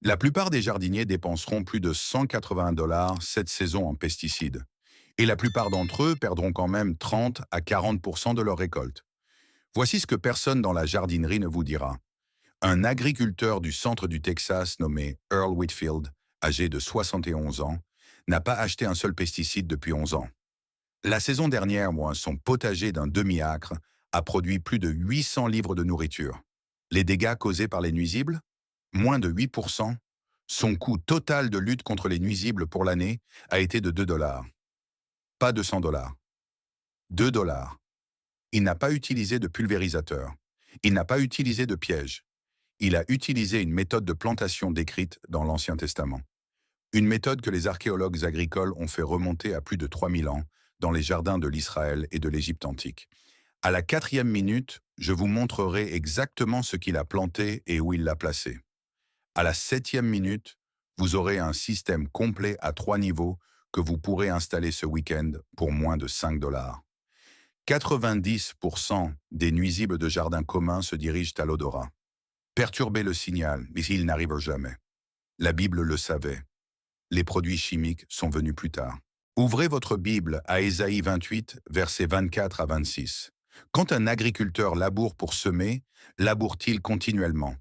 La plupart des jardiniers dépenseront plus de 180 $ cette saison en pesticides. Et la plupart d'entre eux perdront quand même 30 à 40% de leur récolte. Voici ce que personne dans la jardinerie ne vous dira. Un agriculteur du centre du Texas nommé Earl Whitfield, âgé de 71 ans, n'a pas acheté un seul pesticide depuis 11 ans. La saison dernière, moi, son potager d'un demi-acre a produit plus de 800 livres de nourriture. Les dégâts causés par les nuisibles? Moins de 8%. Son coût total de lutte contre les nuisibles pour l'année a été de 2 $. Pas de 100 $. 2 $. Il n'a pas utilisé de pulvérisateur. Il n'a pas utilisé de piège. Il a utilisé une méthode de plantation décrite dans l'Ancien Testament. Une méthode que les archéologues agricoles ont fait remonter à plus de 3000 ans dans les jardins de l'Israël et de l'Égypte antique. À la 4e minute, je vous montrerai exactement ce qu'il a planté et où il l'a placé. À la 7e minute, vous aurez un système complet à 3 niveaux que vous pourrez installer ce week-end pour moins de 5 $. 90% des nuisibles de jardin commun se dirigent à l'odorat. Perturber le signal, mais il n'arrive jamais. La Bible le savait. Les produits chimiques sont venus plus tard. Ouvrez votre Bible à Ésaïe 28, versets 24 à 26. Quand un agriculteur laboure pour semer, laboure-t-il continuellement?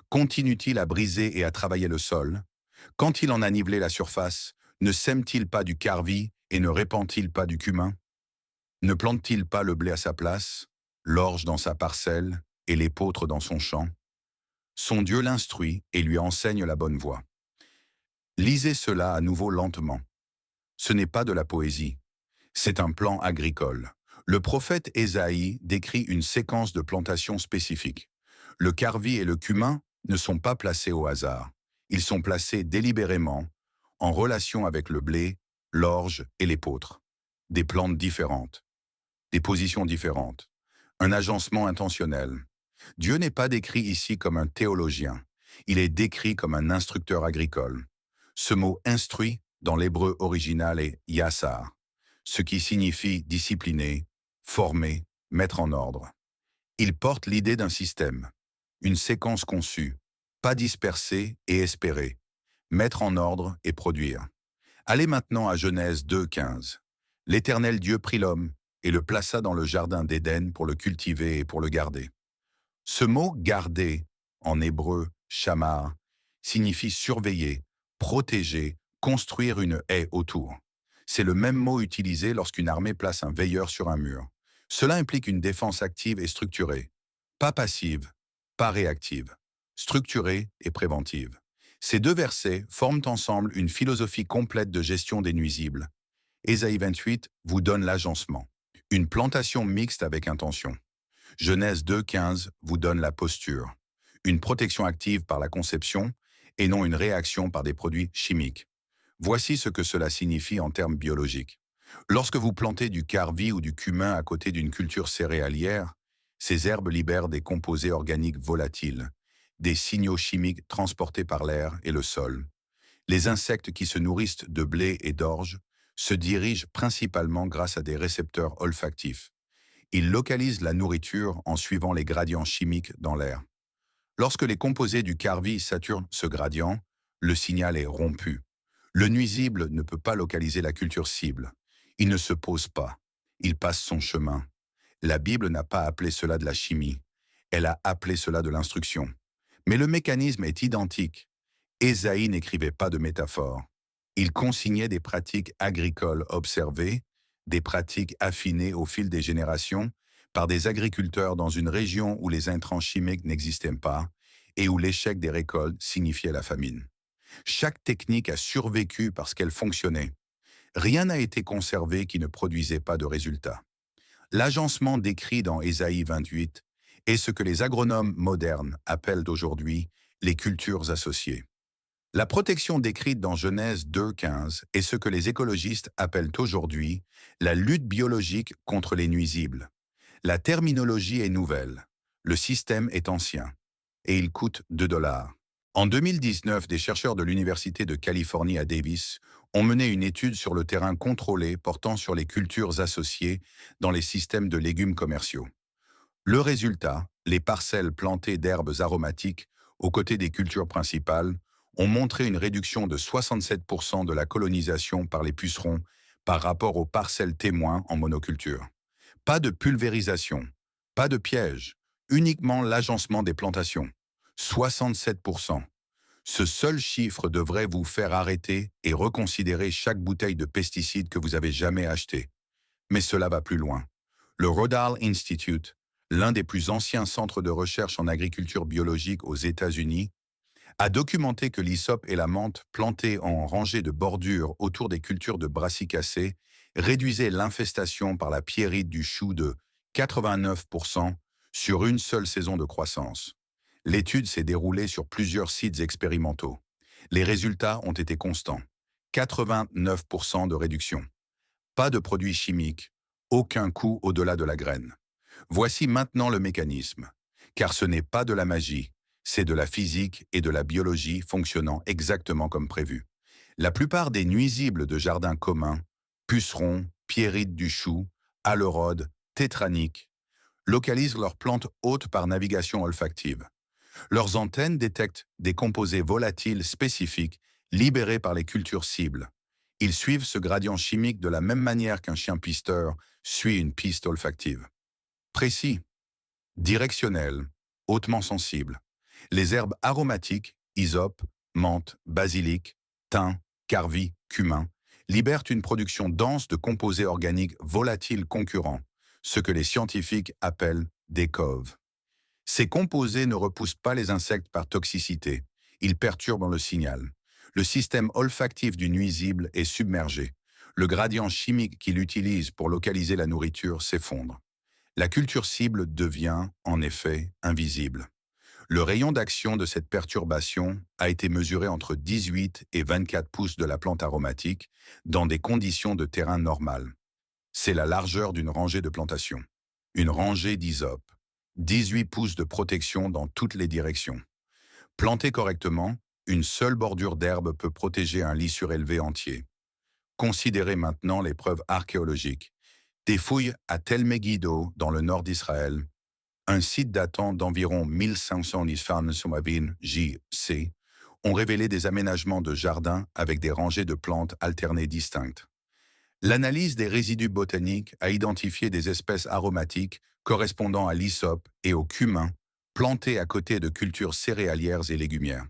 Continue-t-il à briser et à travailler le sol? Quand il en a nivelé la surface, ne sème-t-il pas du carvi et ne répand-il pas du cumin? Ne plante-t-il pas le blé à sa place, l'orge dans sa parcelle et l'épeautre dans son champ? Son Dieu l'instruit et lui enseigne la bonne voie. Lisez cela à nouveau lentement. Ce n'est pas de la poésie, c'est un plan agricole. Le prophète Ésaïe décrit une séquence de plantations spécifiques. Le carvi et le cumin ne sont pas placés au hasard. Ils sont placés délibérément en relation avec le blé, l'orge et l'épeautre. Des plantes différentes, des positions différentes, un agencement intentionnel. Dieu n'est pas décrit ici comme un théologien, il est décrit comme un instructeur agricole. Ce mot instruit dans l'hébreu original est yassar, ce qui signifie discipliner, former, mettre en ordre. Il porte l'idée d'un système, une séquence conçue, pas dispersée et espérée, mettre en ordre et produire. Allez maintenant à Genèse 2,15. L'Éternel Dieu prit l'homme et le plaça dans le jardin d'Éden pour le cultiver et pour le garder. Ce mot garder, en hébreu shamar, signifie surveiller, protéger, construire une haie autour. C'est le même mot utilisé lorsqu'une armée place un veilleur sur un mur. Cela implique une défense active et structurée, pas passive, pas réactive, structurée et préventive. Ces deux versets forment ensemble une philosophie complète de gestion des nuisibles. Ésaïe 28 vous donne l'agencement, une plantation mixte avec intention. Genèse 2,15 vous donne la posture, une protection active par la conception et non une réaction par des produits chimiques. Voici ce que cela signifie en termes biologiques. Lorsque vous plantez du carvi ou du cumin à côté d'une culture céréalière, ces herbes libèrent des composés organiques volatiles, des signaux chimiques transportés par l'air et le sol. Les insectes qui se nourrissent de blé et d'orge se dirigent principalement grâce à des récepteurs olfactifs. Ils localisent la nourriture en suivant les gradients chimiques dans l'air. Lorsque les composés du carvi saturent ce gradient, le signal est rompu. Le nuisible ne peut pas localiser la culture cible. Il ne se pose pas. Il passe son chemin. La Bible n'a pas appelé cela de la chimie. Elle a appelé cela de l'instruction. Mais le mécanisme est identique. Ésaïe n'écrivait pas de métaphores. Il consignait des pratiques agricoles observées, des pratiques affinées au fil des générations par des agriculteurs dans une région où les intrants chimiques n'existaient pas et où l'échec des récoltes signifiait la famine. Chaque technique a survécu parce qu'elle fonctionnait. Rien n'a été conservé qui ne produisait pas de résultats. L'agencement décrit dans Ésaïe 28 est ce que les agronomes modernes appellent aujourd'hui les cultures associées. La protection décrite dans Genèse 2,15 est ce que les écologistes appellent aujourd'hui la lutte biologique contre les nuisibles. La terminologie est nouvelle, le système est ancien, et il coûte 2 $. En 2019, des chercheurs de l'Université de Californie à Davis ont mené une étude sur le terrain contrôlé portant sur les cultures associées dans les systèmes de légumes commerciaux. Le résultat, les parcelles plantées d'herbes aromatiques aux côtés des cultures principales ont montré une réduction de 67% de la colonisation par les pucerons par rapport aux parcelles témoins en monoculture. Pas de pulvérisation, pas de piège, uniquement l'agencement des plantations. 67%. Ce seul chiffre devrait vous faire arrêter et reconsidérer chaque bouteille de pesticides que vous avez jamais achetée. Mais cela va plus loin. Le Rhode Island Institute, l'un des plus anciens centres de recherche en agriculture biologique aux États-Unis, a documenté que l'hysope et la menthe plantés en rangées de bordure autour des cultures de brassicacées réduisaient l'infestation par la pierrite du chou de 89% sur une seule saison de croissance. L'étude s'est déroulée sur plusieurs sites expérimentaux. Les résultats ont été constants. 89% de réduction. Pas de produits chimiques, aucun coût au-delà de la graine. Voici maintenant le mécanisme. Car ce n'est pas de la magie, c'est de la physique et de la biologie fonctionnant exactement comme prévu. La plupart des nuisibles de jardins communs, pucerons, pierrites du chou, aleurode, tétraniques, localisent leurs plantes hôtes par navigation olfactive. Leurs antennes détectent des composés volatiles spécifiques libérés par les cultures cibles. Ils suivent ce gradient chimique de la même manière qu'un chien pisteur suit une piste olfactive. Précis, directionnel, hautement sensible. Les herbes aromatiques, hysope, menthe, basilic, thym, carvi, cumin, libèrent une production dense de composés organiques volatiles concurrents, ce que les scientifiques appellent des coves. Ces composés ne repoussent pas les insectes par toxicité, ils perturbent le signal. Le système olfactif du nuisible est submergé. Le gradient chimique qu'il utilise pour localiser la nourriture s'effondre. La culture cible devient, en effet, invisible. Le rayon d'action de cette perturbation a été mesuré entre 18 et 24 pouces de la plante aromatique dans des conditions de terrain normales. C'est la largeur d'une rangée de plantation. Une rangée d'hysope. 18 pouces de protection dans toutes les directions. Plantée correctement, une seule bordure d'herbe peut protéger un lit surélevé entier. Considérez maintenant les preuves archéologiques. Des fouilles à Tel Megiddo, dans le nord d'Israël, un site datant d'environ 1500 J.C., ont révélé des aménagements de jardins avec des rangées de plantes alternées distinctes. L'analyse des résidus botaniques a identifié des espèces aromatiques correspondant à l'hysope et au cumin, plantées à côté de cultures céréalières et légumières.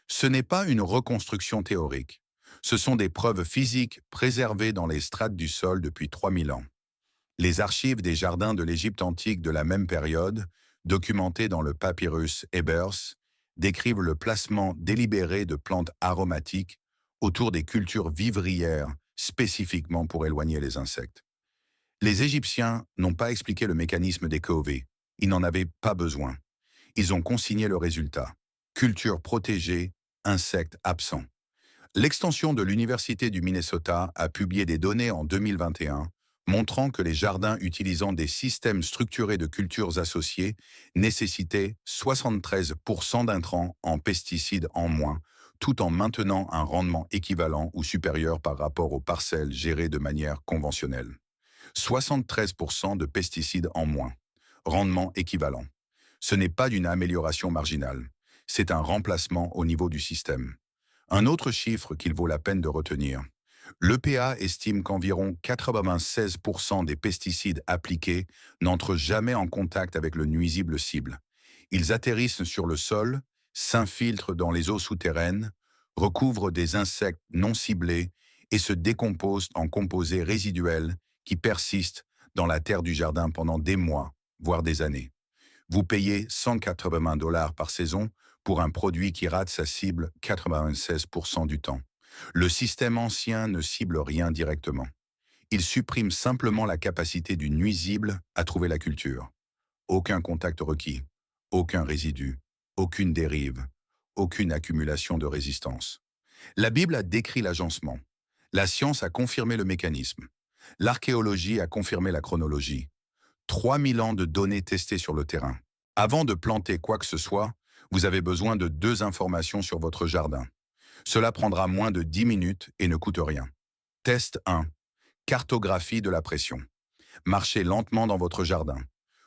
Ce n'est pas une reconstruction théorique. Ce sont des preuves physiques préservées dans les strates du sol depuis 3000 ans. Les archives des jardins de l'Égypte antique de la même période, documentées dans le papyrus Ebers, décrivent le placement délibéré de plantes aromatiques autour des cultures vivrières spécifiquement pour éloigner les insectes. Les Égyptiens n'ont pas expliqué le mécanisme des coves. Ils n'en avaient pas besoin. Ils ont consigné le résultat. Culture protégée, insectes absents. L'extension de l'Université du Minnesota a publié des données en 2021 montrant que les jardins utilisant des systèmes structurés de cultures associées nécessitaient 73% d'intrants en pesticides en moins, tout en maintenant un rendement équivalent ou supérieur par rapport aux parcelles gérées de manière conventionnelle. 73% de pesticides en moins. Rendement équivalent. Ce n'est pas d'une amélioration marginale. C'est un remplacement au niveau du système. Un autre chiffre qu'il vaut la peine de retenir. L'EPA estime qu'environ 96% des pesticides appliqués n'entrent jamais en contact avec le nuisible cible. Ils atterrissent sur le sol, s'infiltrent dans les eaux souterraines, recouvrent des insectes non ciblés et se décomposent en composés résiduels qui persistent dans la terre du jardin pendant des mois, voire des années. Vous payez 180 $ par saison pour un produit qui rate sa cible 96% du temps. Le système ancien ne cible rien directement. Il supprime simplement la capacité du nuisible à trouver la culture. Aucun contact requis, aucun résidu, aucune dérive, aucune accumulation de résistance. La Bible a décrit l'agencement. La science a confirmé le mécanisme. L'archéologie a confirmé la chronologie. 3000 ans de données testées sur le terrain. Avant de planter quoi que ce soit, vous avez besoin de 2 informations sur votre jardin. Cela prendra moins de 10 minutes et ne coûte rien. Test 1. Cartographie de la pression. Marchez lentement dans votre jardin.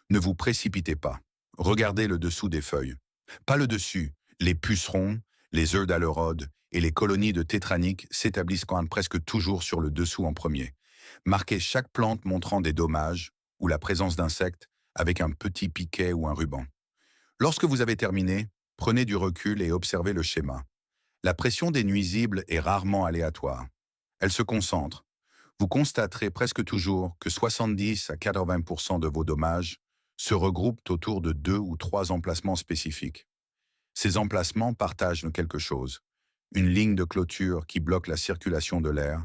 Ne vous précipitez pas. Regardez le dessous des feuilles. Pas le dessus, les pucerons, Les œufs d'Alerode et les colonies de tétraniques s'établissent quand même presque toujours sur le dessous en premier. Marquez chaque plante montrant des dommages ou la présence d'insectes avec un petit piquet ou un ruban. Lorsque vous avez terminé, prenez du recul et observez le schéma. La pression des nuisibles est rarement aléatoire. Elle se concentre. Vous constaterez presque toujours que 70 à 80% de vos dommages se regroupent autour de 2 ou 3 emplacements spécifiques. Ces emplacements partagent quelque chose. Une ligne de clôture qui bloque la circulation de l'air,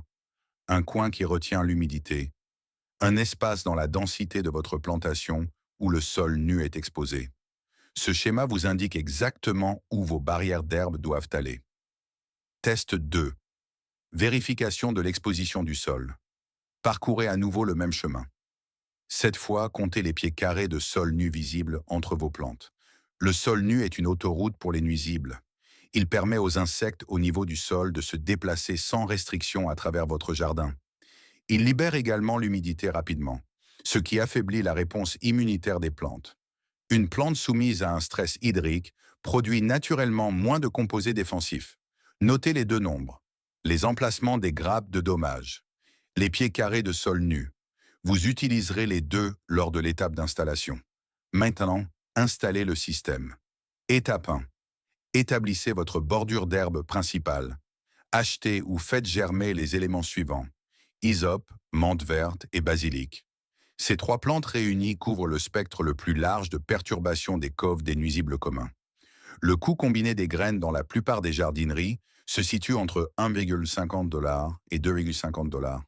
un coin qui retient l'humidité, un espace dans la densité de votre plantation où le sol nu est exposé. Ce schéma vous indique exactement où vos barrières d'herbe doivent aller. Test 2. Vérification de l'exposition du sol. Parcourez à nouveau le même chemin. Cette fois, comptez les pieds carrés de sol nu visibles entre vos plantes. Le sol nu est une autoroute pour les nuisibles. Il permet aux insectes au niveau du sol de se déplacer sans restriction à travers votre jardin. Il libère également l'humidité rapidement, ce qui affaiblit la réponse immunitaire des plantes. Une plante soumise à un stress hydrique produit naturellement moins de composés défensifs. Notez les 2 nombres. Les emplacements des grappes de dommages. Les pieds carrés de sol nu. Vous utiliserez les 2 lors de l'étape d'installation. Maintenant, installez le système. Étape 1. Établissez votre bordure d'herbe principale. Achetez ou faites germer les éléments suivants. Hysope, menthe verte et basilic. Ces 3 plantes réunies couvrent le spectre le plus large de perturbation des coves des nuisibles communs. Le coût combiné des graines dans la plupart des jardineries se situe entre 1,50 $ et 2,50 $.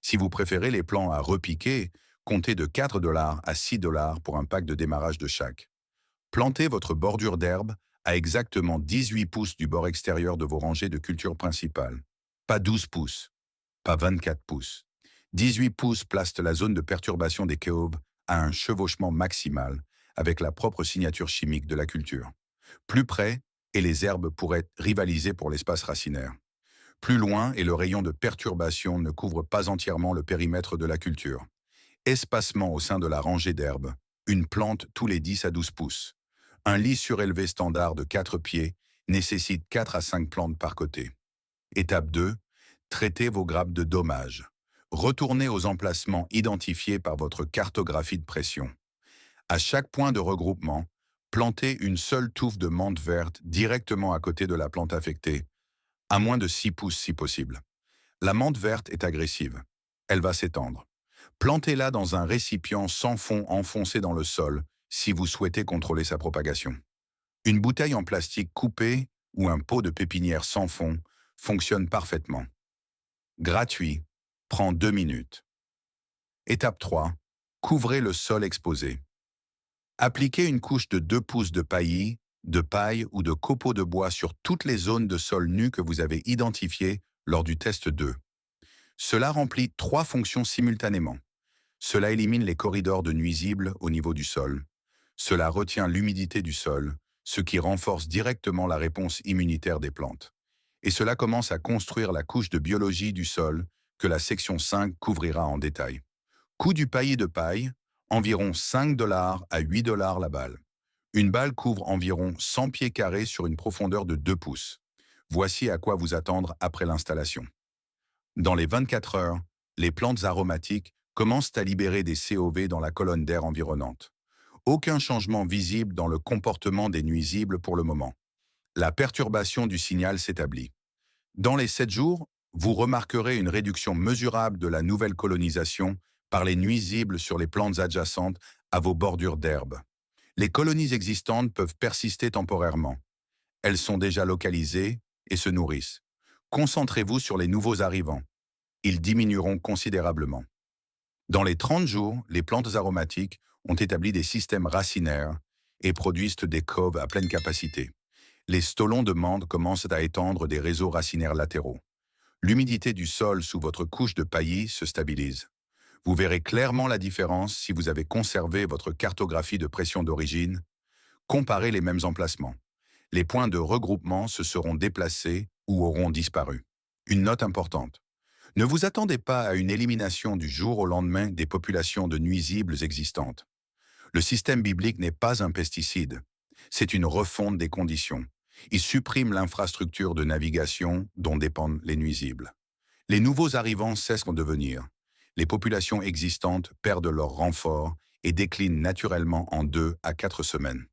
Si vous préférez les plants à repiquer, comptez de 4 $ à 6 $ pour un pack de démarrage de chaque. Plantez votre bordure d'herbe à exactement 18 pouces du bord extérieur de vos rangées de culture principales. Pas 12 pouces, pas 24 pouces. 18 pouces place la zone de perturbation des coves à un chevauchement maximal avec la propre signature chimique de la culture. Plus près, et les herbes pourraient rivaliser pour l'espace racinaire. Plus loin, et le rayon de perturbation ne couvre pas entièrement le périmètre de la culture. Espacement au sein de la rangée d'herbes, une plante tous les 10 à 12 pouces. Un lit surélevé standard de 4 pieds nécessite 4 à 5 plantes par côté. Étape 2. Traitez vos grappes de dommages. Retournez aux emplacements identifiés par votre cartographie de pression. À chaque point de regroupement, plantez une seule touffe de menthe verte directement à côté de la plante affectée, à moins de 6 pouces si possible. La menthe verte est agressive. Elle va s'étendre. Plantez-la dans un récipient sans fond enfoncé dans le sol si vous souhaitez contrôler sa propagation. Une bouteille en plastique coupée ou un pot de pépinière sans fond fonctionne parfaitement. Gratuit, prend 2 minutes. Étape 3. Couvrez le sol exposé. Appliquez une couche de 2 pouces de paillis, de paille ou de copeaux de bois sur toutes les zones de sol nu que vous avez identifiées lors du test 2. Cela remplit 3 fonctions simultanément. Cela élimine les corridors de nuisibles au niveau du sol. Cela retient l'humidité du sol, ce qui renforce directement la réponse immunitaire des plantes. Et cela commence à construire la couche de biologie du sol que la section 5 couvrira en détail. Coût du paillis de paille, environ 5 $ à 8 $ la balle. Une balle couvre environ 100 pieds carrés sur une profondeur de 2 pouces. Voici à quoi vous attendre après l'installation. Dans les 24 heures, les plantes aromatiques commencent à libérer des COV dans la colonne d'air environnante. Aucun changement visible dans le comportement des nuisibles pour le moment. La perturbation du signal s'établit. Dans les 7 jours, vous remarquerez une réduction mesurable de la nouvelle colonisation par les nuisibles sur les plantes adjacentes à vos bordures d'herbe. Les colonies existantes peuvent persister temporairement. Elles sont déjà localisées et se nourrissent. Concentrez-vous sur les nouveaux arrivants. Ils diminueront considérablement. Dans les 30 jours, les plantes aromatiques ont établi des systèmes racinaires et produisent des coves à pleine capacité. Les stolons de menthe commencent à étendre des réseaux racinaires latéraux. L'humidité du sol sous votre couche de paillis se stabilise. Vous verrez clairement la différence si vous avez conservé votre cartographie de pression d'origine. Comparez les mêmes emplacements. Les points de regroupement se seront déplacés ou auront disparu. Une note importante. Ne vous attendez pas à une élimination du jour au lendemain des populations de nuisibles existantes. Le système biblique n'est pas un pesticide. C'est une refonte des conditions. Il supprime l'infrastructure de navigation dont dépendent les nuisibles. Les nouveaux arrivants cessent de venir. Les populations existantes perdent leur renfort et déclinent naturellement en 2 à 4 semaines.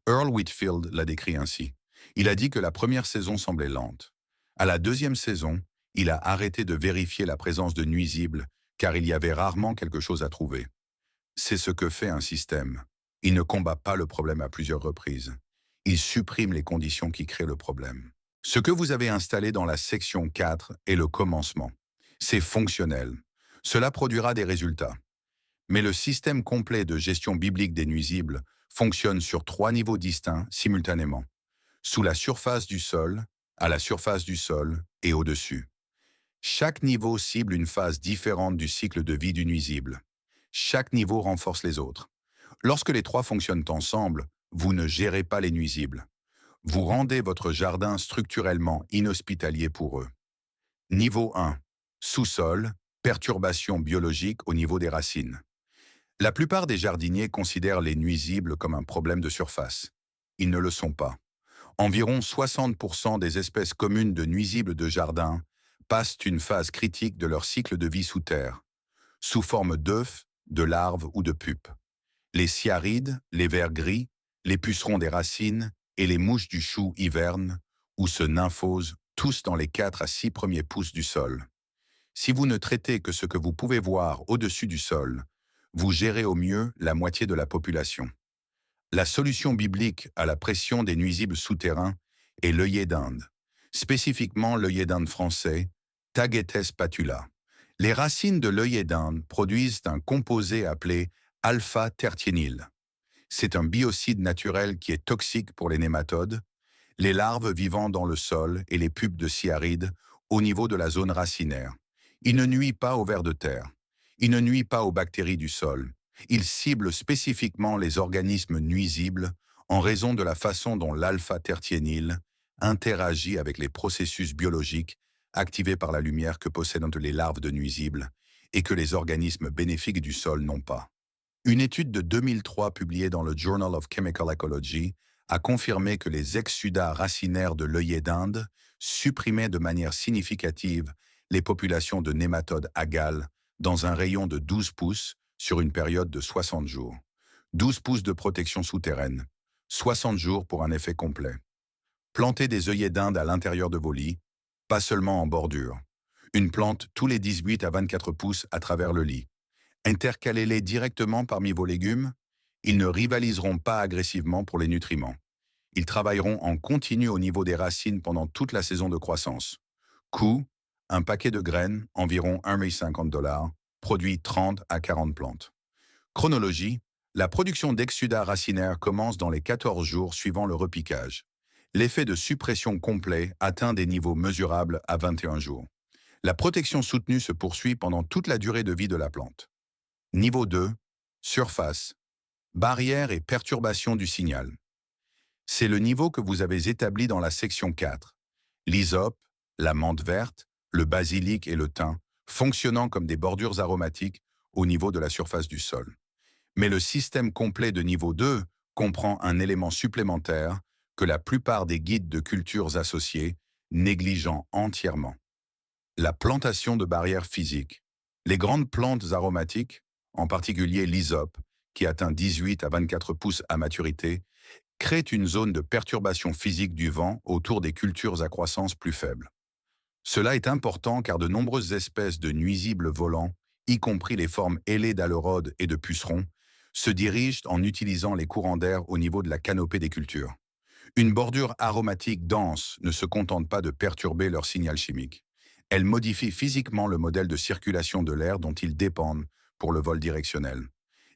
Earl Whitfield l'a décrit ainsi. Il a dit que la première saison semblait lente. À la deuxième saison, il a arrêté de vérifier la présence de nuisibles car il y avait rarement quelque chose à trouver. C'est ce que fait un système. Il ne combat pas le problème à plusieurs reprises. Il supprime les conditions qui créent le problème. Ce que vous avez installé dans la section 4 est le commencement. C'est fonctionnel. Cela produira des résultats. Mais le système complet de gestion biblique des nuisibles fonctionne sur 3 niveaux distincts simultanément. Sous la surface du sol, à la surface du sol et au-dessus. Chaque niveau cible une phase différente du cycle de vie du nuisible. Chaque niveau renforce les autres. Lorsque les 3 fonctionnent ensemble, vous ne gérez pas les nuisibles. Vous rendez votre jardin structurellement inhospitalier pour eux. Niveau 1. Sous-sol, perturbation biologique au niveau des racines. La plupart des jardiniers considèrent les nuisibles comme un problème de surface. Ils ne le sont pas. Environ 60% des espèces communes de nuisibles de jardin passent une phase critique de leur cycle de vie sous terre, sous forme d'œufs, de larves ou de pupes. Les cyarides, les vers gris, les pucerons des racines et les mouches du chou hivernent ou se nymphosent tous dans les 4 à 6 premiers pouces du sol. Si vous ne traitez que ce que vous pouvez voir au-dessus du sol, vous gérez au mieux la moitié de la population. La solution biblique à la pression des nuisibles souterrains est l'œillet d'Inde, spécifiquement l'œillet d'Inde français, Tagetes patula. Les racines de l'œillet d'Inde produisent un composé appelé alpha-tertiényl. C'est un biocide naturel qui est toxique pour les nématodes, les larves vivant dans le sol et les pupes de cyarides au niveau de la zone racinaire. Il ne nuit pas aux vers de terre. Il ne nuit pas aux bactéries du sol. Il cible spécifiquement les organismes nuisibles en raison de la façon dont l'alpha-tertiényl interagit avec les processus biologiques activés par la lumière que possèdent les larves de nuisibles et que les organismes bénéfiques du sol n'ont pas. Une étude de 2003 publiée dans le Journal of Chemical Ecology a confirmé que les exsudats racinaires de l'œillet d'Inde supprimaient de manière significative les populations de nématodes agales dans un rayon de 12 pouces sur une période de 60 jours. 12 pouces de protection souterraine, 60 jours pour un effet complet. Plantez des œillets d'Inde à l'intérieur de vos lits, pas seulement en bordure. Une plante tous les 18 à 24 pouces à travers le lit. Intercalez-les directement parmi vos légumes. Ils ne rivaliseront pas agressivement pour les nutriments. Ils travailleront en continu au niveau des racines pendant toute la saison de croissance. Coût, un paquet de graines, environ 1,50 $, produit 30 à 40 plantes. Chronologie, la production d'exsudats racinaires commence dans les 14 jours suivant le repiquage. L'effet de suppression complet atteint des niveaux mesurables à 21 jours. La protection soutenue se poursuit pendant toute la durée de vie de la plante. Niveau 2, surface, barrière et perturbation du signal. C'est le niveau que vous avez établi dans la section 4. L'hysope, la menthe verte, le basilic et le thym, fonctionnant comme des bordures aromatiques au niveau de la surface du sol. Mais le système complet de niveau 2 comprend un élément supplémentaire que la plupart des guides de cultures associés négligeant entièrement. La plantation de barrières physiques. Les grandes plantes aromatiques, en particulier l'hysope, qui atteint 18 à 24 pouces à maturité, créent une zone de perturbation physique du vent autour des cultures à croissance plus faible. Cela est important car de nombreuses espèces de nuisibles volants, y compris les formes ailées d'aleurode et de pucerons, se dirigent en utilisant les courants d'air au niveau de la canopée des cultures. Une bordure aromatique dense ne se contente pas de perturber leur signal chimique. Elle modifie physiquement le modèle de circulation de l'air dont ils dépendent pour le vol directionnel.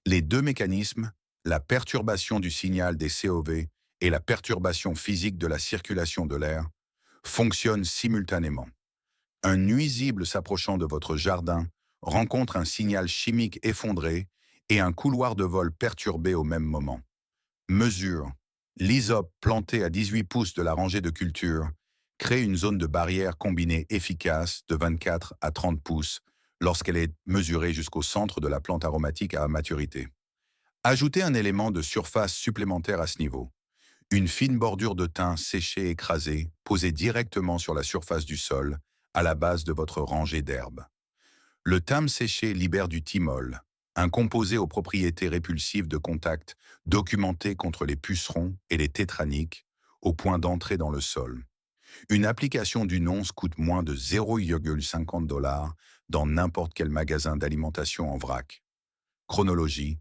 Les deux mécanismes, la perturbation du signal des COV et la perturbation physique de la circulation de l'air, fonctionnent simultanément. Un nuisible s'approchant de votre jardin rencontre un signal chimique effondré et un couloir de vol perturbé au même moment. Mesure. L'hysope planté à 18 pouces de la rangée de culture crée une zone de barrière combinée efficace de 24 à 30 pouces lorsqu'elle est mesurée jusqu'au centre de la plante aromatique à maturité. Ajoutez un élément de surface supplémentaire à ce niveau. Une fine bordure de thym séché écrasé, posée directement sur la surface du sol, à la base de votre rangée d'herbes. Le thym séché libère du thymol, un composé aux propriétés répulsives de contact documenté contre les pucerons et les tétraniques, au point d'entrer dans le sol. Une application d'une once coûte moins de 0,50 $ dans n'importe quel magasin d'alimentation en vrac. Chronologie: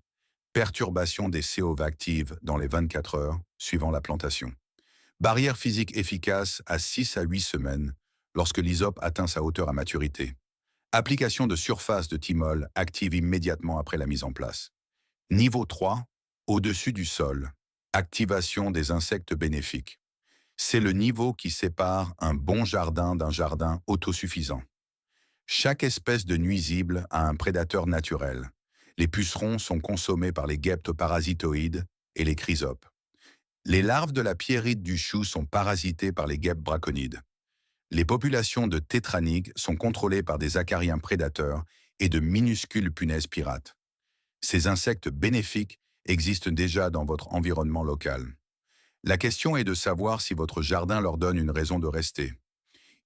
perturbation des CO actives dans les 24 heures suivant la plantation. Barrière physique efficace à 6 à 8 semaines lorsque l'isope atteint sa hauteur à maturité. Application de surface de thymol active immédiatement après la mise en place. Niveau 3, au-dessus du sol. Activation des insectes bénéfiques. C'est le niveau qui sépare un bon jardin d'un jardin autosuffisant. Chaque espèce de nuisible a un prédateur naturel. Les pucerons sont consommés par les guêpes parasitoïdes et les chrysopes. Les larves de la pierrite du chou sont parasitées par les guêpes braconides. Les populations de tétraniques sont contrôlées par des acariens prédateurs et de minuscules punaises pirates. Ces insectes bénéfiques existent déjà dans votre environnement local. La question est de savoir si votre jardin leur donne une raison de rester.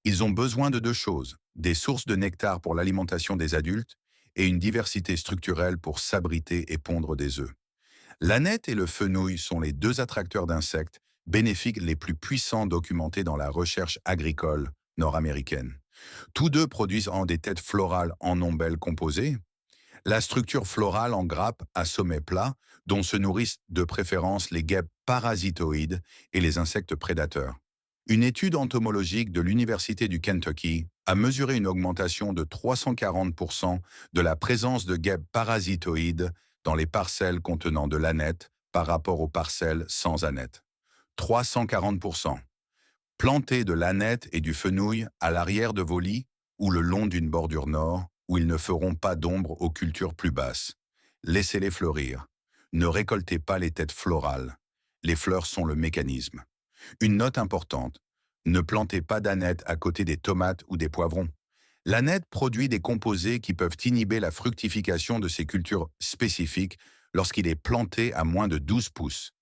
Ils ont besoin de deux choses: des sources de nectar pour l'alimentation des adultes et une diversité structurelle pour s'abriter et pondre des œufs. L'aneth et le fenouil sont les deux attracteurs d'insectes bénéfiques les plus puissants documentés dans la recherche agricole nord-américaine. Tous deux produisent des têtes florales en ombelles composées. La structure florale en grappe à sommet plat, dont se nourrissent de préférence les guêpes parasitoïdes et les insectes prédateurs. Une étude entomologique de l'Université du Kentucky a mesuré une augmentation de 340% de la présence de guêpes parasitoïdes dans les parcelles contenant de l'aneth par rapport aux parcelles sans aneth. 340%. Plantez de l'aneth et du fenouil à l'arrière de vos lits ou le long d'une bordure nord où ils ne feront pas d'ombre aux cultures plus basses. Laissez-les fleurir. Ne récoltez pas les têtes florales. Les fleurs sont le mécanisme. Une note importante: ne plantez pas d'aneth à côté des tomates ou des poivrons. L'aneth produit des composés qui peuvent inhiber la fructification de ces cultures spécifiques lorsqu'il est planté à moins de 12 pouces.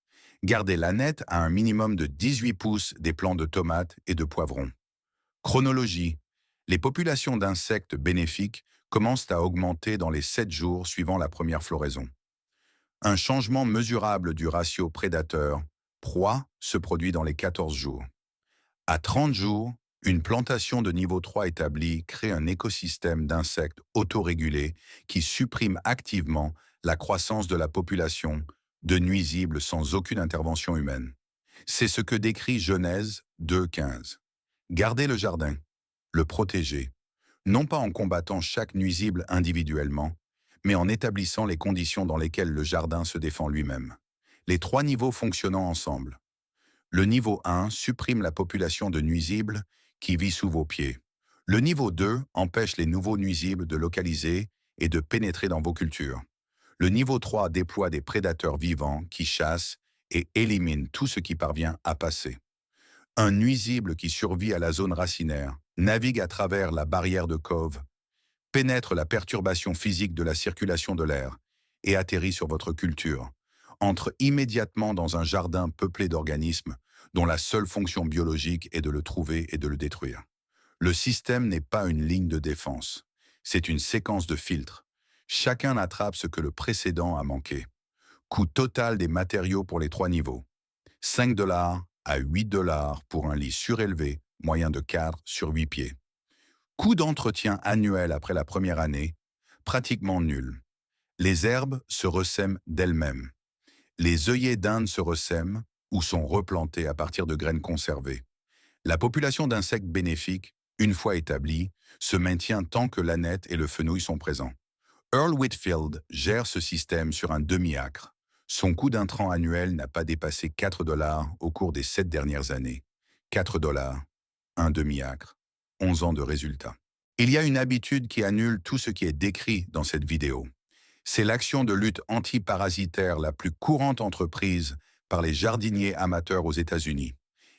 Gardez l'aneth à un minimum de 18 pouces des plants de tomates et de poivrons. Chronologie: les populations d'insectes bénéfiques commencent à augmenter dans les 7 jours suivant la première floraison. Un changement mesurable du ratio prédateur-proie se produit dans les 14 jours. À 30 jours, une plantation de niveau 3 établie crée un écosystème d'insectes autorégulés qui supprime activement la croissance de la population de nuisibles sans aucune intervention humaine. C'est ce que décrit Genèse 2,15. Gardez le jardin, le protéger, non pas en combattant chaque nuisible individuellement, mais en établissant les conditions dans lesquelles le jardin se défend lui-même. Les 3 niveaux fonctionnant ensemble. Le niveau 1 supprime la population de nuisibles qui vit sous vos pieds. Le niveau 2 empêche les nouveaux nuisibles de localiser et de pénétrer dans vos cultures. Le niveau 3 déploie des prédateurs vivants qui chassent et éliminent tout ce qui parvient à passer. Un nuisible qui survit à la zone racinaire navigue à travers la barrière de Cove, pénètre la perturbation physique de la circulation de l'air et atterrit sur votre culture. Entre immédiatement dans un jardin peuplé d'organismes dont la seule fonction biologique est de le trouver et de le détruire. Le système n'est pas une ligne de défense, c'est une séquence de filtres. Chacun attrape ce que le précédent a manqué. Coût total des matériaux pour les 3 niveaux: 5 $ à 8 $ pour un lit surélevé, moyen de 4 sur 8 pieds. Coût d'entretien annuel après la première année: pratiquement nul. Les herbes se ressèment d'elles-mêmes. Les œillets d'Inde se ressèment ou sont replantés à partir de graines conservées. La population d'insectes bénéfiques, une fois établie, se maintient tant que l'aneth et le fenouil sont présents. Earl Whitfield gère ce système sur un demi-acre. Son coût d'intrant annuel n'a pas dépassé 4 $ au cours des 7 dernières années. 4 $, un demi-acre, 11 ans de résultats. Il y a une habitude qui annule tout ce qui est décrit dans cette vidéo. C'est l'action de lutte antiparasitaire la plus courante entreprise par les jardiniers amateurs aux États-Unis.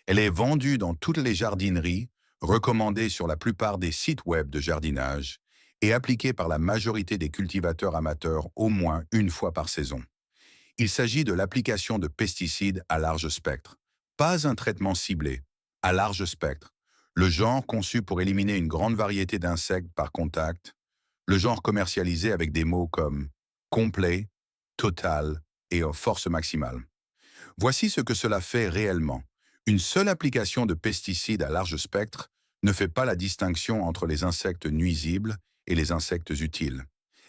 Elle est vendue dans toutes les jardineries, recommandée sur la plupart des sites web de jardinage et appliquée par la majorité des cultivateurs amateurs au moins une fois par saison. Il s'agit de l'application de pesticides à large spectre, Pas un traitement ciblé, à large spectre. Le genre conçu pour éliminer une grande variété d'insectes par contact. Le genre commercialisé avec des mots comme complet, total et force maximale. Voici ce que cela fait réellement. Une seule application de pesticides à large spectre ne fait pas la distinction entre les insectes nuisibles et les insectes utiles.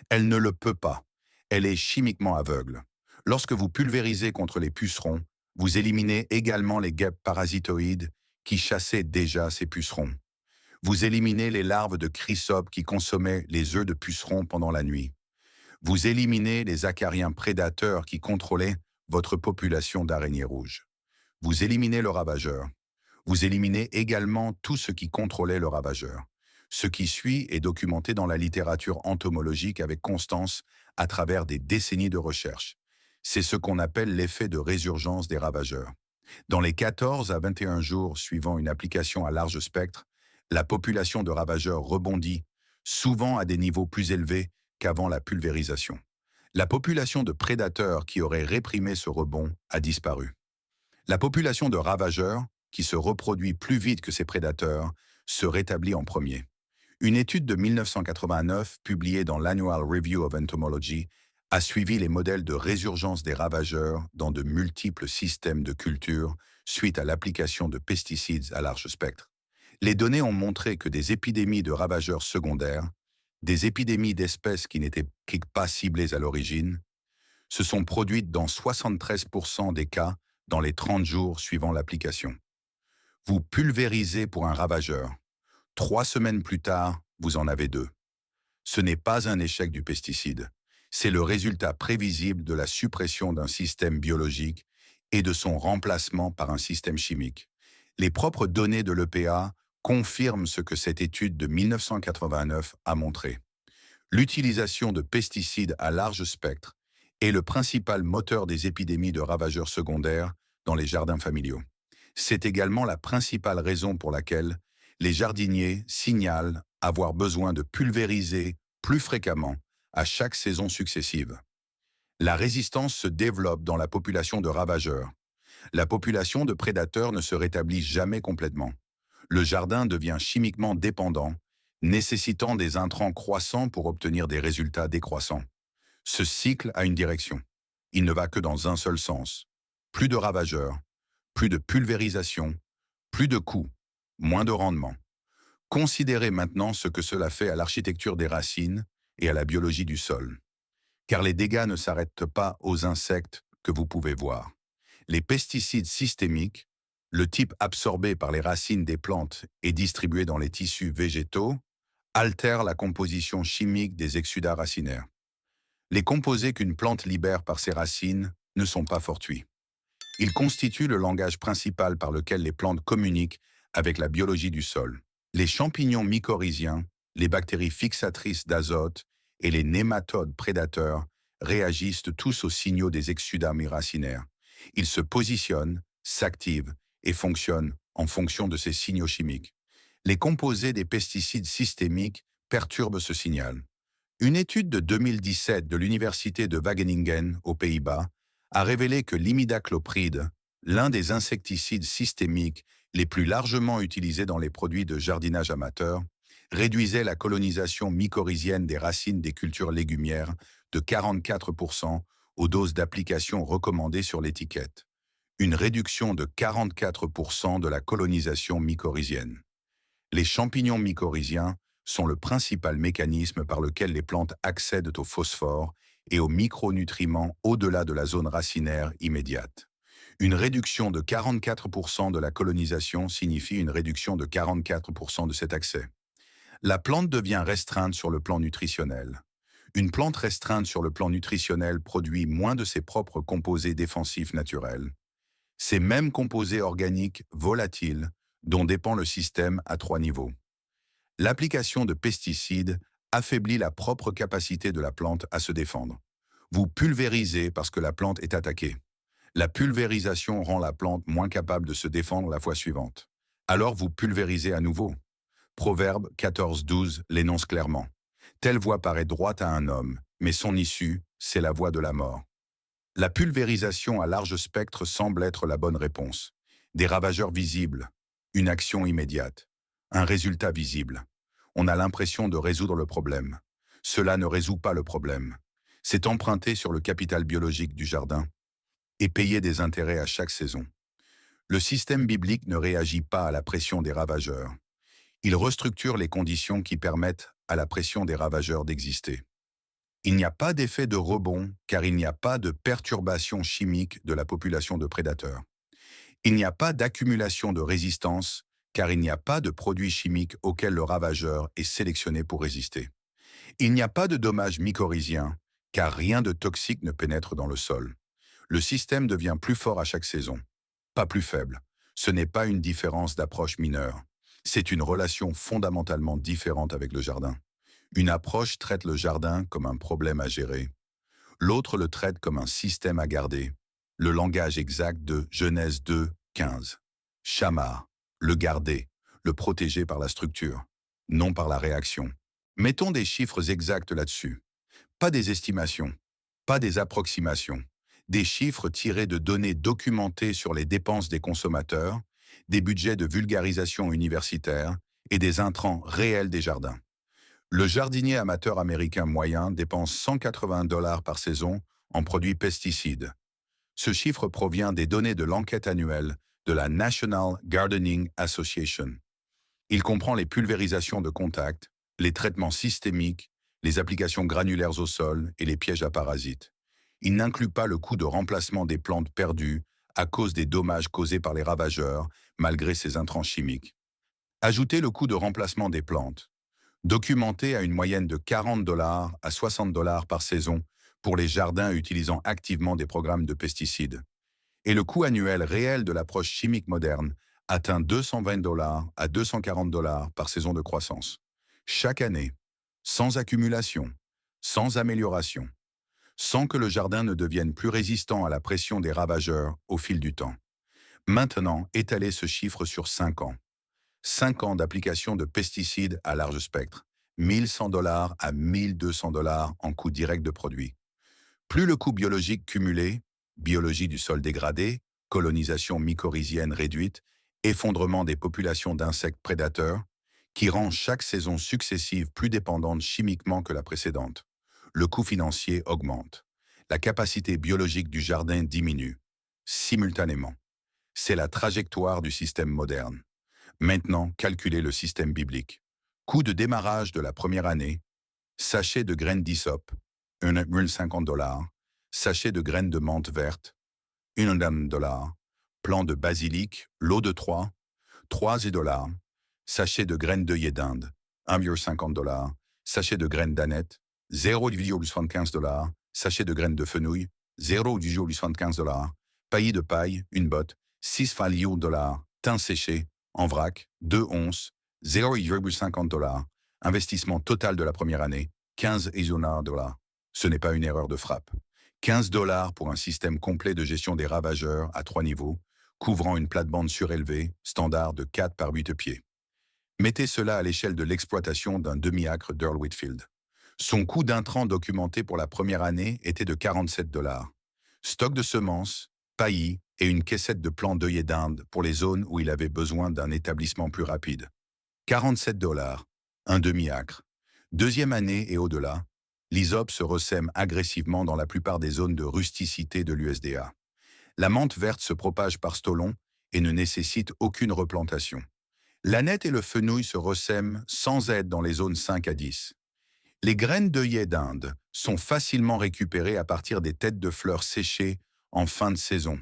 Elle ne le peut pas. Elle est chimiquement aveugle. Lorsque vous pulvérisez contre les pucerons, vous éliminez également les guêpes parasitoïdes qui chassaient déjà ces pucerons. Vous éliminez les larves de chrysopes qui consommaient les œufs de pucerons pendant la nuit. Vous éliminez les acariens prédateurs qui contrôlaient votre population d'araignées rouges. Vous éliminez le ravageur. Vous éliminez également tout ce qui contrôlait le ravageur. Ce qui suit est documenté dans la littérature entomologique avec constance à travers des décennies de recherche. C'est ce qu'on appelle l'effet de résurgence des ravageurs. Dans les 14 à 21 jours suivant une application à large spectre, la population de ravageurs rebondit, souvent à des niveaux plus élevés qu'avant la pulvérisation. La population de prédateurs qui aurait réprimé ce rebond a disparu. La population de ravageurs, qui se reproduit plus vite que ses prédateurs, se rétablit en premier. Une étude de 1989, publiée dans l'Annual Review of Entomology, a suivi les modèles de résurgence des ravageurs dans de multiples systèmes de culture suite à l'application de pesticides à large spectre. Les données ont montré que des épidémies de ravageurs secondaires, des épidémies d'espèces qui n'étaient pas ciblées à l'origine, se sont produites dans 73% des cas dans les 30 jours suivant l'application. Vous pulvérisez pour un ravageur. 3 semaines plus tard, vous en avez 2. Ce n'est pas un échec du pesticide. C'est le résultat prévisible de la suppression d'un système biologique et de son remplacement par un système chimique. Les propres données de l'EPA confirment ce que cette étude de 1989 a montré. L'utilisation de pesticides à large spectre est le principal moteur des épidémies de ravageurs secondaires dans les jardins familiaux. C'est également la principale raison pour laquelle les jardiniers signalent avoir besoin de pulvériser plus fréquemment à chaque saison successive. La résistance se développe dans la population de ravageurs. La population de prédateurs ne se rétablit jamais complètement. Le jardin devient chimiquement dépendant, nécessitant des intrants croissants pour obtenir des résultats décroissants. Ce cycle a une direction. Il ne va que dans un seul sens. Plus de ravageurs, plus de pulvérisation, plus de coûts, moins de rendement. Considérez maintenant ce que cela fait à l'architecture des racines et à la biologie du sol. Car les dégâts ne s'arrêtent pas aux insectes que vous pouvez voir. Les pesticides systémiques, le type absorbé par les racines des plantes et distribué dans les tissus végétaux, altèrent la composition chimique des exsudats racinaires. Les composés qu'une plante libère par ses racines ne sont pas fortuits. Ils constituent le langage principal par lequel les plantes communiquent avec la biologie du sol. Les champignons mycorhiziens, les bactéries fixatrices d'azote et les nématodes prédateurs réagissent tous aux signaux des exsudats racinaires. Ils se positionnent, s'activent et fonctionnent en fonction de ces signaux chimiques. Les composés des pesticides systémiques perturbent ce signal. Une étude de 2017 de l'Université de Wageningen, aux Pays-Bas, a révélé que l'imidaclopride, l'un des insecticides systémiques les plus largement utilisés dans les produits de jardinage amateur, réduisait la colonisation mycorhizienne des racines des cultures légumières de 44% aux doses d'application recommandées sur l'étiquette. Une réduction de 44% de la colonisation mycorhizienne. Les champignons mycorhiziens sont le principal mécanisme par lequel les plantes accèdent au phosphore et aux micronutriments au-delà de la zone racinaire immédiate. Une réduction de 44% de la colonisation signifie une réduction de 44% de cet accès. La plante devient restreinte sur le plan nutritionnel. Une plante restreinte sur le plan nutritionnel produit moins de ses propres composés défensifs naturels. Ces mêmes composés organiques volatiles dont dépend le système à 3 niveaux. L'application de pesticides affaiblit la propre capacité de la plante à se défendre. Vous pulvérisez parce que la plante est attaquée. La pulvérisation rend la plante moins capable de se défendre la fois suivante. Alors vous pulvérisez à nouveau. Proverbe 14-12 l'énonce clairement. Telle voie paraît droite à un homme, mais son issue, c'est la voie de la mort. La pulvérisation à large spectre semble être la bonne réponse. Des ravageurs visibles, une action immédiate, un résultat visible. On a l'impression de résoudre le problème. Cela ne résout pas le problème. C'est emprunter sur le capital biologique du jardin et payer des intérêts à chaque saison. Le système biblique ne réagit pas à la pression des ravageurs. Il restructure les conditions qui permettent à la pression des ravageurs d'exister. Il n'y a pas d'effet de rebond car il n'y a pas de perturbation chimique de la population de prédateurs. Il n'y a pas d'accumulation de résistance car il n'y a pas de produits chimiques auxquels le ravageur est sélectionné pour résister. Il n'y a pas de dommages mycorhiziens car rien de toxique ne pénètre dans le sol. Le système devient plus fort à chaque saison, pas plus faible. Ce n'est pas une différence d'approche mineure. C'est une relation fondamentalement différente avec le jardin. Une approche traite le jardin comme un problème à gérer. L'autre le traite comme un système à garder. Le langage exact de Genèse 2, 15. Shamar, le garder, le protéger par la structure, non par la réaction. Mettons des chiffres exacts là-dessus. Pas des estimations, pas des approximations. Des chiffres tirés de données documentées sur les dépenses des consommateurs, des budgets de vulgarisation universitaire et des intrants réels des jardins. Le jardinier amateur américain moyen dépense 180 $ par saison en produits pesticides. Ce chiffre provient des données de l'enquête annuelle de la National Gardening Association. Il comprend les pulvérisations de contact, les traitements systémiques, les applications granulaires au sol et les pièges à parasites. Il n'inclut pas le coût de remplacement des plantes perdues à cause des dommages causés par les ravageurs malgré ces intrants chimiques. Ajoutez le coût de remplacement des plantes, documenté à une moyenne de 40 $ à 60 $ par saison pour les jardins utilisant activement des programmes de pesticides. Et le coût annuel réel de l'approche chimique moderne atteint 220 $ à 240 $ par saison de croissance. Chaque année, sans accumulation, sans amélioration, sans que le jardin ne devienne plus résistant à la pression des ravageurs au fil du temps. Maintenant, étalez ce chiffre sur 5 ans. 5 ans d'application de pesticides à large spectre, 1100 $ à 1200 $ en coût direct de produit. Plus le coût biologique cumulé, biologie du sol dégradé, colonisation mycorhizienne réduite, effondrement des populations d'insectes prédateurs, qui rend chaque saison successive plus dépendante chimiquement que la précédente. Le coût financier augmente. La capacité biologique du jardin diminue, simultanément. C'est la trajectoire du système moderne. Maintenant, calculez le système biblique. Coût de démarrage de la première année, sachet de graines d'hysope, 1,50 $, sachet de graines de menthe verte, 1 $, plant de basilic, lot de 3 $, sachet de graines d'œillet d'Inde, 1,50 $, sachet de graines d'aneth, 0,75 $, sachet de graines de fenouil, 0,75 $, paillis de paille, une botte, 6,50 $, thym séché, en vrac, 2 onces, 0,50 $, investissement total de la première année, 15 $. Ce n'est pas une erreur de frappe. 15 $ pour un système complet de gestion des ravageurs à 3 niveaux, couvrant une plate-bande surélevée, standard de 4 par 8 pieds. Mettez cela à l'échelle de l'exploitation d'un demi-acre d'Earl Whitfield. Son coût d'intrant documenté pour la première année était de 47 $. Stock de semences, paillis et une caissette de plants d'œillet d'Inde pour les zones où il avait besoin d'un établissement plus rapide. 47 $, un demi-acre. Deuxième année et au-delà, l'hysope se ressème agressivement dans la plupart des zones de rusticité de l'USDA. La menthe verte se propage par stolons et ne nécessite aucune replantation. L'aneth et le fenouil se ressèment sans aide dans les zones 5 à 10. Les graines d'œillet d'Inde sont facilement récupérées à partir des têtes de fleurs séchées en fin de saison.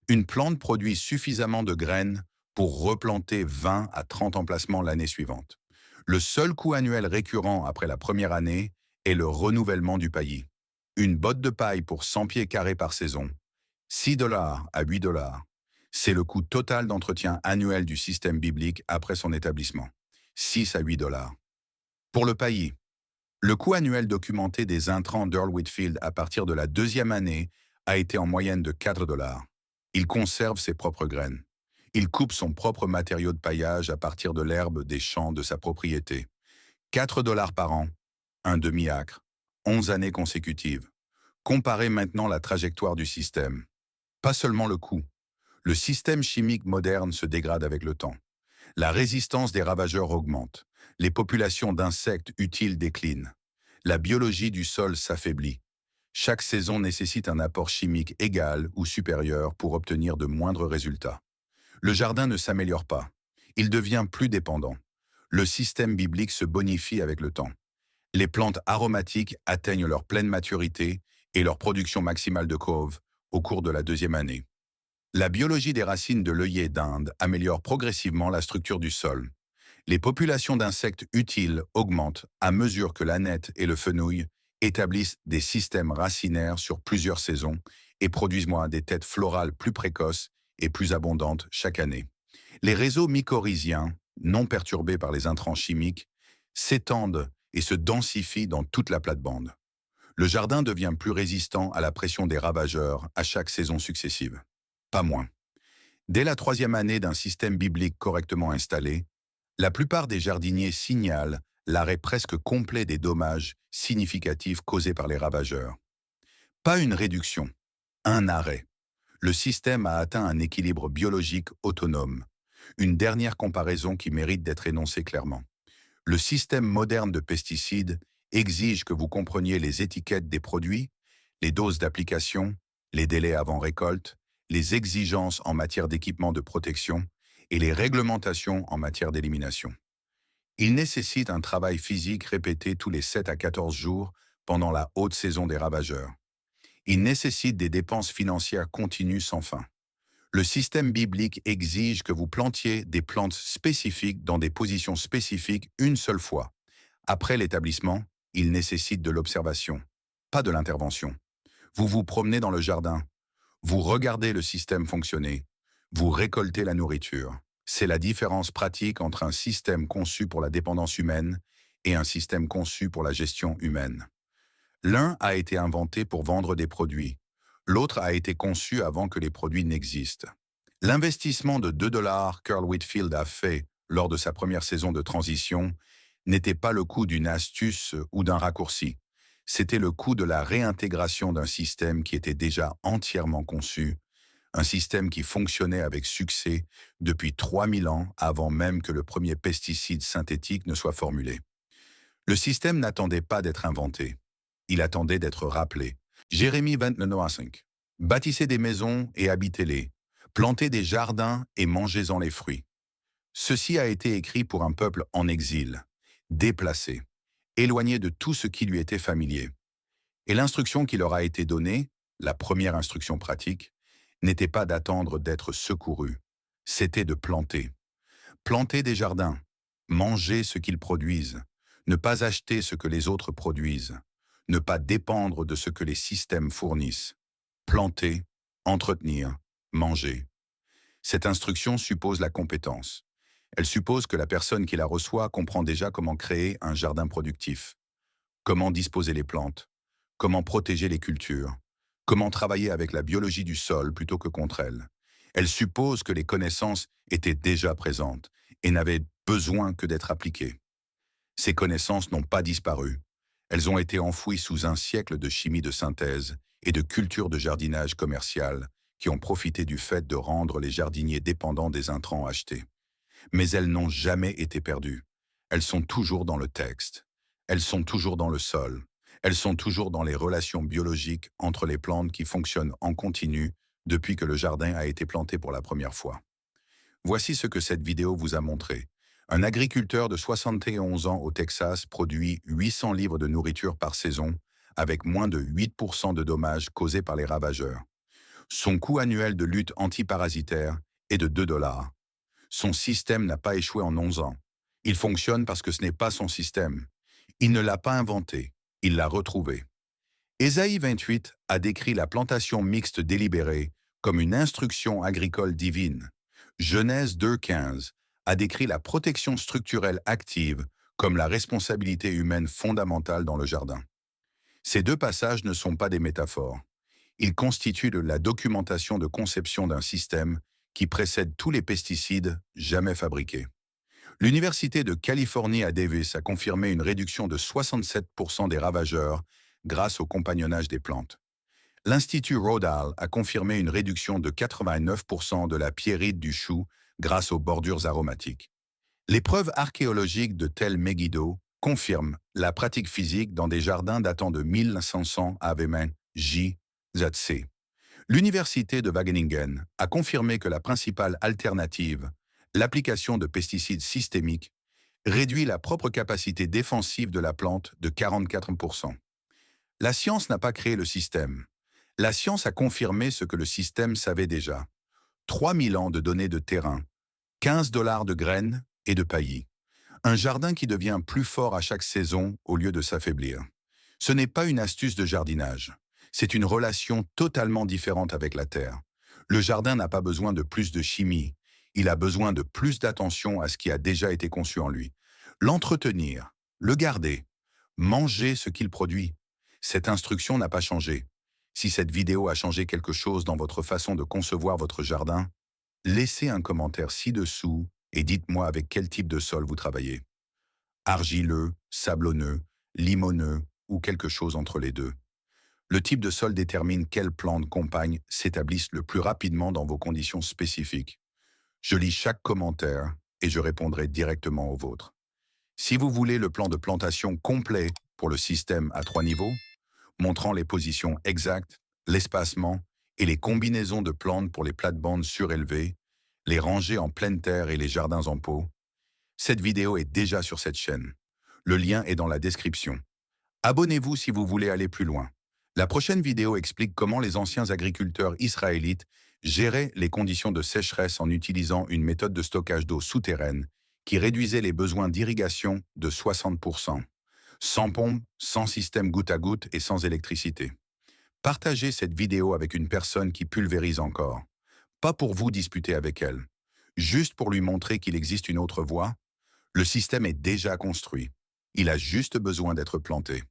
Une plante produit suffisamment de graines pour replanter 20 à 30 emplacements l'année suivante. Le seul coût annuel récurrent après la première année est le renouvellement du paillis. Une botte de paille pour 100 pieds carrés par saison, 6 $ à 8 $. C'est le coût total d'entretien annuel du système biblique après son établissement, 6 à 8 $. Pour le paillis, le coût annuel documenté des intrants d'Earl Whitfield à partir de la deuxième année a été en moyenne de 4 $. Il conserve ses propres graines. Il coupe son propre matériau de paillage à partir de l'herbe des champs de sa propriété. 4 $ par an, un demi-acre, 11 années consécutives. Comparez maintenant la trajectoire du système. Pas seulement le coût. Le système chimique moderne se dégrade avec le temps. La résistance des ravageurs augmente. Les populations d'insectes utiles déclinent. La biologie du sol s'affaiblit. Chaque saison nécessite un apport chimique égal ou supérieur pour obtenir de moindres résultats. Le jardin ne s'améliore pas. Il devient plus dépendant. Le système biblique se bonifie avec le temps. Les plantes aromatiques atteignent leur pleine maturité et leur production maximale de couve au cours de la deuxième année. La biologie des racines de l'œillet d'Inde améliore progressivement la structure du sol. Les populations d'insectes utiles augmentent à mesure que l'aneth et le fenouil établissent des systèmes racinaires sur plusieurs saisons et produisent moins des têtes florales plus précoces et plus abondantes chaque année. Les réseaux mycorhiziens, non perturbés par les intrants chimiques, s'étendent et se densifient dans toute la plate-bande. Le jardin devient plus résistant à la pression des ravageurs à chaque saison successive. Pas moins. Dès la troisième année d'un système biblique correctement installé, la plupart des jardiniers signalent l'arrêt presque complet des dommages significatifs causés par les ravageurs. Pas une réduction, un arrêt. Le système a atteint un équilibre biologique autonome. Une dernière comparaison qui mérite d'être énoncée clairement. Le système moderne de pesticides exige que vous compreniez les étiquettes des produits, les doses d'application, les délais avant récolte, les exigences en matière d'équipement de protection et les réglementations en matière d'élimination. Il nécessite un travail physique répété tous les 7 à 14 jours pendant la haute saison des ravageurs. Il nécessite des dépenses financières continues sans fin. Le système biblique exige que vous plantiez des plantes spécifiques dans des positions spécifiques une seule fois. Après l'établissement, il nécessite de l'observation, pas de l'intervention. Vous vous promenez dans le jardin, vous regardez le système fonctionner, vous récoltez la nourriture. C'est la différence pratique entre un système conçu pour la dépendance humaine et un système conçu pour la gestion humaine. L'un a été inventé pour vendre des produits, l'autre a été conçu avant que les produits n'existent. L'investissement de 2 $ qu'Earl Whitfield a fait lors de sa première saison de transition n'était pas le coût d'une astuce ou d'un raccourci. C'était le coût de la réintégration d'un système qui était déjà entièrement conçu, un système qui fonctionnait avec succès depuis 3000 ans avant même que le premier pesticide synthétique ne soit formulé. Le système n'attendait pas d'être inventé. Il attendait d'être rappelé. Jérémie 29:5. Bâtissez des maisons et habitez-les. Plantez des jardins et mangez-en les fruits. Ceci a été écrit pour un peuple en exil, déplacé, éloigné de tout ce qui lui était familier. Et l'instruction qui leur a été donnée, la première instruction pratique, n'était pas d'attendre d'être secouru, c'était de planter. Planter des jardins, manger ce qu'ils produisent, ne pas acheter ce que les autres produisent, ne pas dépendre de ce que les systèmes fournissent. Planter, entretenir, manger. Cette instruction suppose la compétence. Elle suppose que la personne qui la reçoit comprend déjà comment créer un jardin productif, comment disposer les plantes, comment protéger les cultures, comment travailler avec la biologie du sol plutôt que contre elle. Elle suppose que les connaissances étaient déjà présentes et n'avaient besoin que d'être appliquées. Ces connaissances n'ont pas disparu. Elles ont été enfouies sous un siècle de chimie de synthèse et de culture de jardinage commercial qui ont profité du fait de rendre les jardiniers dépendants des intrants achetés. Mais elles n'ont jamais été perdues. Elles sont toujours dans le texte. Elles sont toujours dans le sol. Elles sont toujours dans les relations biologiques entre les plantes qui fonctionnent en continu depuis que le jardin a été planté pour la première fois. Voici ce que cette vidéo vous a montré. Un agriculteur de 71 ans au Texas produit 800 livres de nourriture par saison avec moins de 8% de dommages causés par les ravageurs. Son coût annuel de lutte antiparasitaire est de 2 $. Son système n'a pas échoué en 11 ans. Il fonctionne parce que ce n'est pas son système. Il ne l'a pas inventé, il l'a retrouvé. Ésaïe 28 a décrit la plantation mixte délibérée comme une instruction agricole divine. Genèse 2:15 a décrit la protection structurelle active comme la responsabilité humaine fondamentale dans le jardin. Ces deux passages ne sont pas des métaphores. Ils constituent la documentation de conception d'un système qui précède tous les pesticides jamais fabriqués. L'Université de Californie à Davis a confirmé une réduction de 67% des ravageurs grâce au compagnonnage des plantes. L'Institut Rodal a confirmé une réduction de 89% de la pierrite du chou grâce aux bordures aromatiques. Les preuves archéologiques de Tel Megiddo confirment la pratique physique dans des jardins datant de 1500 AV J.Z.C. L'Université de Wageningen a confirmé que la principale alternative, l'application de pesticides systémiques, réduit la propre capacité défensive de la plante de 44%. La science n'a pas créé le système. La science a confirmé ce que le système savait déjà. 3000 ans de données de terrain, 15 dollars de graines et de paillis. Un jardin qui devient plus fort à chaque saison au lieu de s'affaiblir. Ce n'est pas une astuce de jardinage. C'est une relation totalement différente avec la terre. Le jardin n'a pas besoin de plus de chimie. Il a besoin de plus d'attention à ce qui a déjà été conçu en lui. L'entretenir, le garder, manger ce qu'il produit. Cette instruction n'a pas changé. Si cette vidéo a changé quelque chose dans votre façon de concevoir votre jardin, laissez un commentaire ci-dessous et dites-moi avec quel type de sol vous travaillez. Argileux, sablonneux, limoneux ou quelque chose entre les deux. Le type de sol détermine quelles plantes compagnes s'établissent le plus rapidement dans vos conditions spécifiques. Je lis chaque commentaire et je répondrai directement aux vôtres. Si vous voulez le plan de plantation complet pour le système à 3 niveaux, montrant les positions exactes, l'espacement et les combinaisons de plantes pour les plates-bandes surélevées, les rangées en pleine terre et les jardins en pot, cette vidéo est déjà sur cette chaîne. Le lien est dans la description. Abonnez-vous si vous voulez aller plus loin. La prochaine vidéo explique comment les anciens agriculteurs israélites géraient les conditions de sécheresse en utilisant une méthode de stockage d'eau souterraine qui réduisait les besoins d'irrigation de 60%. Sans pompe, sans système goutte à goutte et sans électricité. Partagez cette vidéo avec une personne qui pulvérise encore. Pas pour vous disputer avec elle, juste pour lui montrer qu'il existe une autre voie. Le système est déjà construit. Il a juste besoin d'être planté.